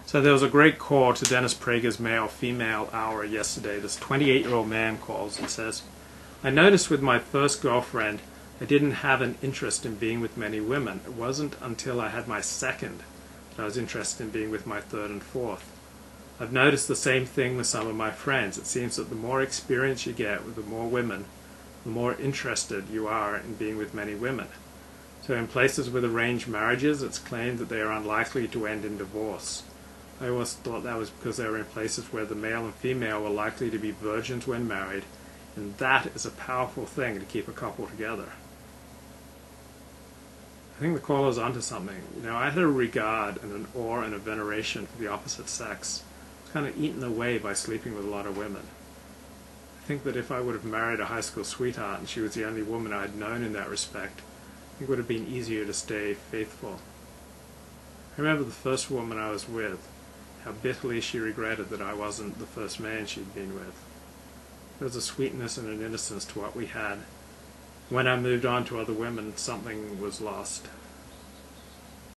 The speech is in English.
So there was a great call to Dennis Prager's Male-Female Hour yesterday. This 28-year-old man calls and says, I noticed with my first girlfriend I didn't have an interest in being with many women. It wasn't until I had my second that I was interested in being with my third and fourth. I've noticed the same thing with some of my friends. It seems that the more experience you get with the more women, the more interested you are in being with many women. So in places with arranged marriages, it's claimed that they are unlikely to end in divorce. I always thought that was because they were in places where the male and female were likely to be virgins when married, and that is a powerful thing to keep a couple together. I think the caller's onto something. I had a regard and an awe and a veneration for the opposite sex. I was kind of eaten away by sleeping with a lot of women. I think that if I would have married a high school sweetheart and she was the only woman I had known in that respect, it would have been easier to stay faithful. I remember the first woman I was with, how bitterly she regretted that I wasn't the first man she'd been with. There was a sweetness and an innocence to what we had. When I moved on to other women, something was lost.